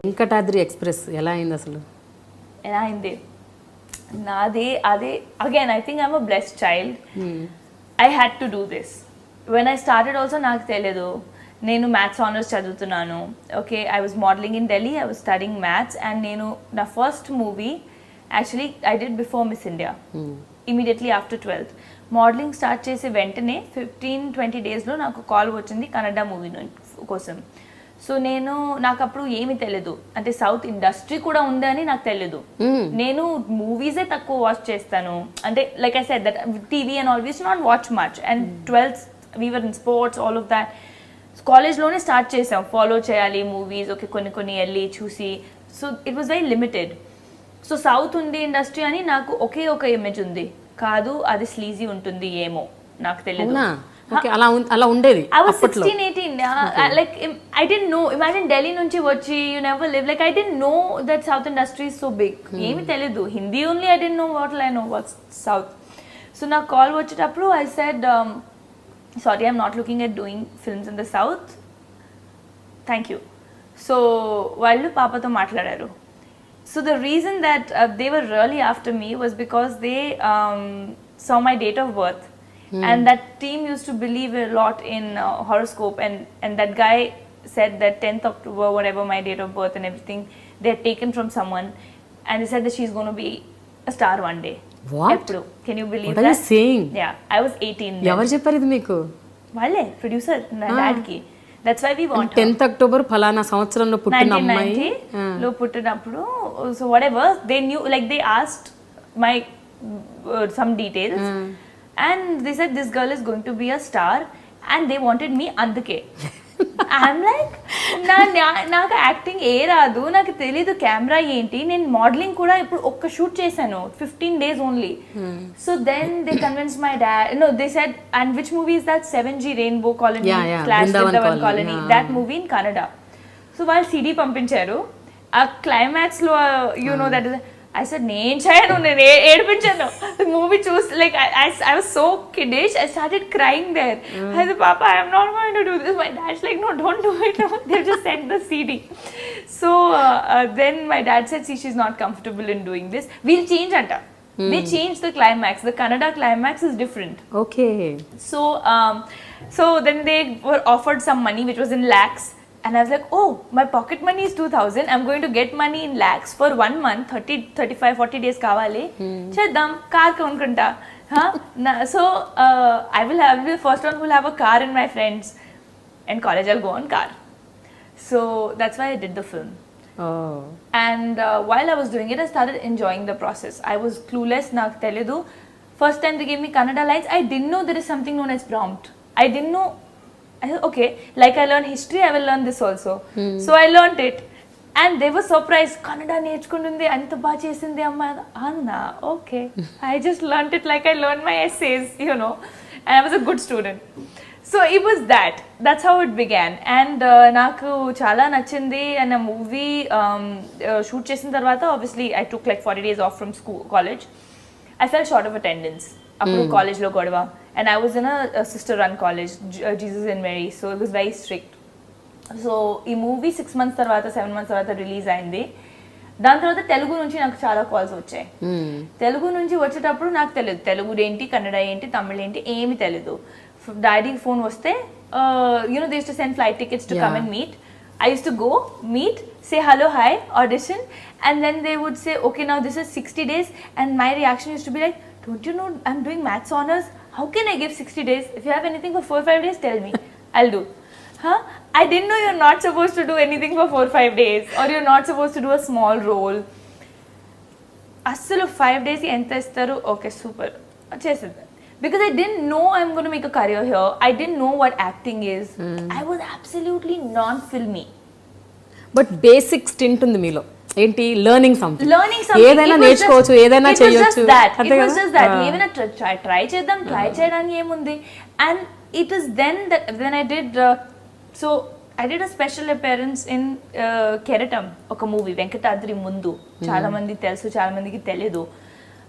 Venkatadri express ఎలా అయింది అసలు? ఎలా అయింది నాది అదే. Again I think I'm a blessed child. I had to do this. When I started also నాకు తెలియదు. నేను మ్యాథ్స్ ఆనర్స్ చదువుతున్నాను. Okay, I was modelling in Delhi. I was studying maths. And నేను నా first movie actually I did before miss India, immediately after 12th. Modelling start చేసే వెంటనే 15-20 డేస్లో నాకు కాల్ వచ్చింది కన్నడ మూవీ కోసం. సో నాకు అప్పుడు ఏమీ తెలియదు, అంటే సౌత్ ఇండస్ట్రీ కూడా ఉందని నాకు తెలియదు. నేను మూవీసే తక్కువ వాచ్ చేస్తాను, అంటే like I said that TV and all was not watch much. And 12th we were in sports, all of that. కాలేజ్లోనే స్టార్ట్ చేసాం ఫాలో చేయాలి మూవీస్. ఓకే, కొన్ని వెళ్ళి చూసి. So it was very limited. So south ఉంది industry అని నాకు ఒకే ఒక ఇమేజ్ ఉంది. కాదు, అది స్లీజీ ఉంటుంది ఏమో, నాకు తెలియదు. అలా ఉండేది. I was 16-18. Like I didn't know. Imagine Delhi నుంచి వచ్చి you never live. Like I didn't know that South industry is so big. ఏమి తెలియదు. Hindi only I didn't know what I know what's South. So నా call వచ్చేటప్పుడు I said, sorry, I'm not looking at doing films in the South. Thank you. So వాళ్ళు పాపతో మాట్లాడారు. So the reason that they were really after me was because they saw my date of birth. And that team used to believe a lot in horoscope, and that guy said that 10th October, whatever my date of birth and everything, they had taken from someone, and they said that she's going to be a star one day. What? Eppudu. Can you believe that? What are you saying? Yeah, I was 18 then. Evaru chepparu idi meeku? Valle producer na dad ki. That's why we want 10th October phalana samvatsaramlo puttina ammayi 1990 lo puttinappudu. So whatever, they knew, like they asked my some details. And they said this girl is going to be a star, and they wanted me అందుకే. I'm like, నాకు acting ఏ రాదు, నాకు తెలీదు camera ఏంటి. నేను modelling కూడా ఇప్పుడు ఒక్క షూట్ చేశాను, 15 days only. So then they convince my dad. No, they said, and which movie is that? 7G rainbow colony slash Brindavan colony, that movie in Kannada. So వాళ్ళు సిడి పంపించారు. ఆ క్లైమాక్స్ లో you know that I said, నేను చేయను, నేను ఏడిపించాను. Movie చూసి like I was so kiddish, I started crying there. I said, Papa, I am not going to do this. My dad's like, no, don't do it. No. They've just sent the CD. So then my dad said, see, she's not comfortable in doing this. We'll change anta. They changed the climax. The Kannada climax is different. Okay. So then they were offered some money, which was in lakhs. And I was like, oh, my pocket money is 2,000. I'm going to get money in lakhs for 1 month, 30, 35, 40 days kavali. Cheddam, car konukunta. So I will be the first one who will have a car in my friends. And college I'll go on car. So that's why I did the film. Oh. And while I was doing it, I started enjoying the process. I was clueless, నాకు తెలీదు. First time they gave me Kannada lines, I didn't know there is something known as prompt. I didn't know. I said, okay, like I learned history, I will learn this also. So I learned it. And they were surprised. Kannada నేర్చుకుంటుంది, అంత బాగా చేసింది అమ్మాయి. Anna, okay. I just learned it like I learned my essays, you know. And I was a good student. So it was that. That's how it began. And నాకు చాలా నచ్చింది. And a movie shoot చేసిన తర్వాత, obviously I took like 40 days off from school, college. I fell short of attendance. అప్పుడు కాలేజ్లో గొడవ. And I was in a sister run college, Jesus and Mary, so it was very strict. So ఈ movie 6 months తర్వాత 7 months తర్వాత release అయింది. దాని తర్వాత తెలుగు నుంచి నాకు చాలా కాల్స్ వచ్చాయి. తెలుగు నుంచి వచ్చేటప్పుడు నాకు తెలియదు తెలుగు ఏంటి, కన్నడ ఏంటి, తమిళ ఏంటి, ఏమి తెలియదు. డాడీ ఫోన్ వస్తే you know they used to send flight tickets to come and meet. I used to go, meet, say hello, hi, audition, and then they would say, okay, now this is 60 days, and my reaction used to be like, don't you know I'm doing maths honors? How can I give 60 days? If you have anything for 4-5 days, tell me. I'll do. I didn't know you're not supposed to do anything for 4-5 days, or you're not supposed to do a small role. Assalu 5 days enta istaru, okay, super. Chesidanu. Because I didn't know I'm going to make a career here. I didn't know what acting is. I was absolutely non-filmy. But basic stint ఉంది మీలో. ఏంటి? Learning something. ఏదైనా It నేర్చుకోవచ్చు, ఏదైనా చేయొచ్చు. It was just that. ఏమైనా try చేద్దాం, try చేయడానికి ఏముంది. And it is then that when I did so I did a special appearance in Keratam, ఒక మూవీ వెంకటాద్రి ముందు. చాలా మంది తెలుసు, చాలా మందికి తెలియదు.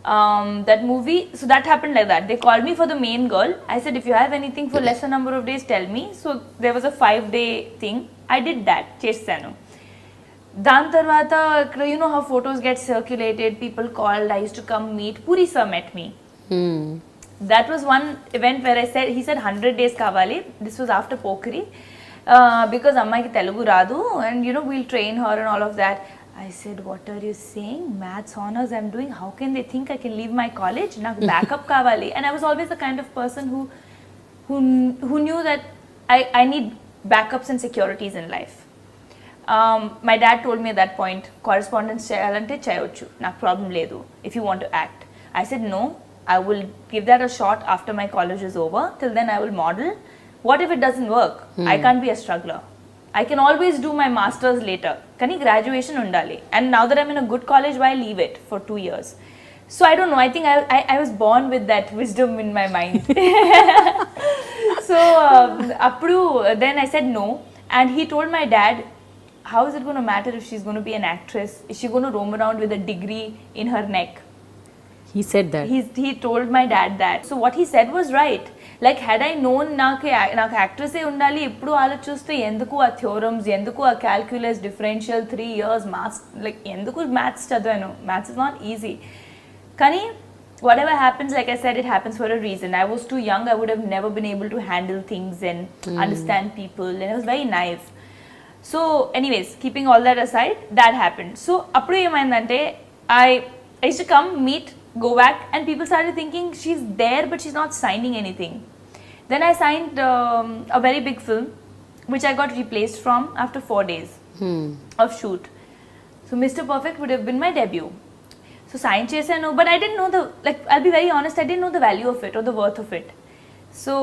That movie, so that happened like that. They called me for the main girl. I said, if you have anything for lesser number of days, tell me. So there was a 5-day thing. I did that. Chesanu. Dan tarvata, you know how photos get circulated, people called, I used to come meet. Puri sir met me. That was one event where he said 100 days kavali. This was after Pokeri. Because Ammaiki Telugu radu, and you know, we'll train her and all of that. I said, what are you saying? Maths honors I'm doing. How can they think I can leave my college? Naku backup kavali. And I was always the kind of person who knew that I need backups and securities in life. My dad told me at that point, correspondence cheyalante cheyochu. Naku problem ledu if you want to act. I said, no, I will give that a shot after my college is over. Till then I will model. What if it doesn't work? I can't be a struggler. I can always do my masters later. Kani graduation undali. And now that I'm in a good college, why leave it for 2 years? So I don't know. I think I was born with that wisdom in my mind. So then I said no. And he told my dad, how is it going to matter if she's going to be an actress? Is she going to roam around with a degree in her neck? He said that. He told my dad that. So what he said was right. Like, had I known నాకు actress ఏ ఉండాలి ఇప్పుడు ఆలోచిస్తే ఎందుకు ఆ థియోరమ్స్ ఎందుకు ఆ calculus differential 3 years maths like ఎందుకు maths చదివాను మ్యాథ్స్ ఇస్ నాట్ ఈజీ కానీ whatever happens, like I said, it happens for a reason. I was too young. I would have never been able to handle things and understand people, and I was very naive. So anyways, keeping all that aside, that happened. So appudu emaindante I used to come meet, go back, and people started thinking she's there but she's not signing anything. Then I signed a very big film which I got replaced from after 4 days of shoot. So Mr. Perfect would have been my debut. So sign chesanu, but I didn't know I'll be very honest, I didn't know the value of it or the worth of it. So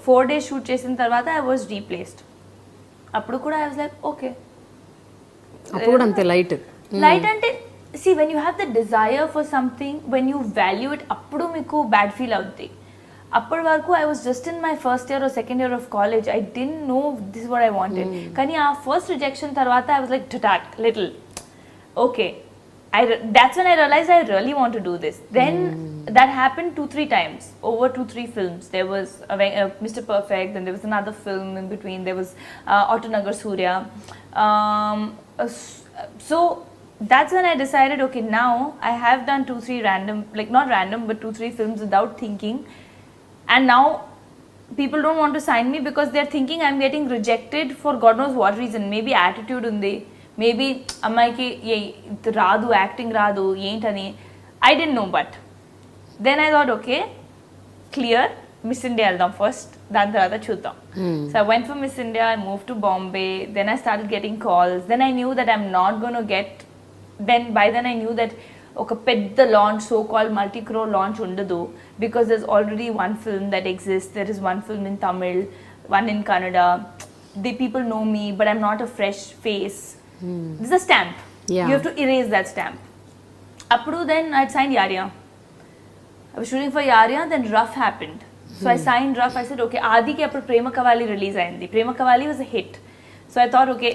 4 days shoot chesin tarvata I was replaced. Appudu kuda I was like, okay. Appudu ante light. Light ante, see, when you have the desire for something, when you value it, appudu meeku bad feel avuddi. Appadu varaku I was just in my first year or second year of college. I didn't know this is what I wanted. Kani aa first rejection tarvata I was like, little. Okay. That's when I realized I really want to do this. Then that happened 2-3 times over 2-3 films. There was Mr. Perfect, then there was another film in between. There was Autonagar Surya. So that's when I decided, okay, now I have done 2-3 random, like not random, but 2-3 films without thinking. And now people don't want to sign me because they're thinking I'm getting rejected for God knows what reason. Maybe attitude undi. Maybe అమ్మాయికి రాదు acting రాదు ఏంటని I didn't know, but then I thought, okay, clear, Miss India వెళ్దాం first దాని తర్వాత చూద్దాం. So I went for Miss India, I moved to Bombay, then I started getting calls, then I knew that I'm not going to get, by then I knew that ఒక పెద్ద launch, so called multi-crore launch ఉండదు because there's already one film that exists. There is one film in Tamil, one in Kannada. The people know me, but I'm not a fresh face. This is a stamp. Yeah. You have to erase that stamp. Appudu then I'd signed Yarya. I was shooting for Yarya, then Rough happened. So I signed Rough. I said, okay, Adi ki appudu Prema Kavali release ayindi. Prema Kavali was a hit. So I thought, okay,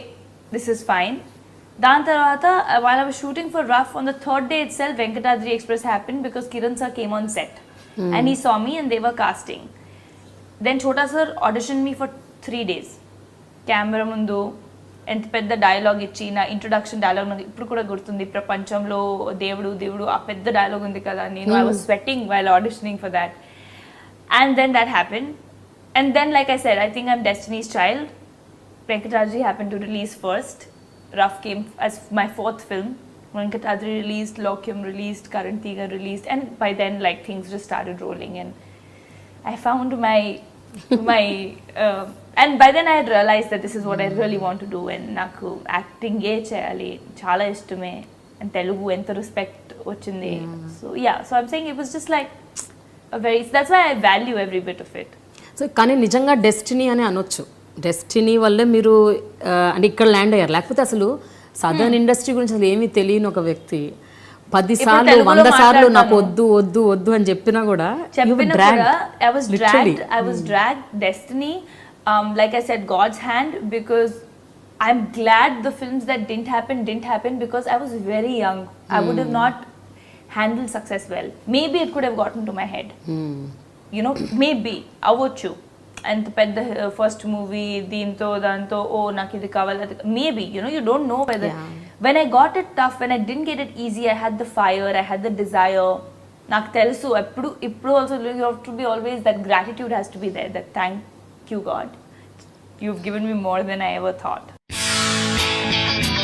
this is fine. Dan tarvata, while I was shooting for Rough, on the 3rd day itself, Venkatadri Express happened because Kiran sir came on set. And he saw me and they were casting. Then Chota sir auditioned me for 3 days. Camera mundu, ఎంత పెద్ద dialogue ఇచ్చి నా introduction dialogue నాకు ఇప్పుడు కూడా గుర్తుంది ప్రపంచంలో దేవుడు ఆ పెద్ద డైలాగ్ ఉంది కదా నేను I was sweating while auditioning for that and then that happen and then like I said I think I'm Destiny's Child Venkatadri happen to release first rough came as my 4th film Venkatadri released, Lokyam released, Karan Tiga released, and by then like things just started rolling and I found my and by then I had realized that this is what I really want to do and నాకు acting ఏ చేయాలి చాలా ఇష్టమే and Telugu ఎంత respect వచ్చింది so yeah, so I'm saying it was just like that's why I value every bit of it. So కానీ నిజంగా destiny అని అనొచ్చు. డెస్టినీ వల్లే మీరు అంటే ఇక్కడ ల్యాండ్ అయ్యారు, లేకపోతే అసలు సదర్న్ ఇండస్ట్రీ గురించి అసలు ఏమీ తెలియని ఒక వ్యక్తి 10 సార్లు 100 సార్లు నాకు వద్దు అని చెప్పినా కూడా I was dragged destiny, like I said, God's hand, because I'm glad the films that didn't happen because I was very young. I would have not handle success well. Maybe it could have gotten to my head. You know, maybe అవ్వచ్చు. అంత పెద్ద first movie దీంతో దాంతో ఓ నాకు ఇది కావాలి maybe you don't know whether. When I got it tough, when I didn't get it easy, I had the fire, I had the desire. నాకు తెలుసు ఇప్పుడు also you have to be always, that gratitude has to be there, that thank you God, you've given me more than I ever thought.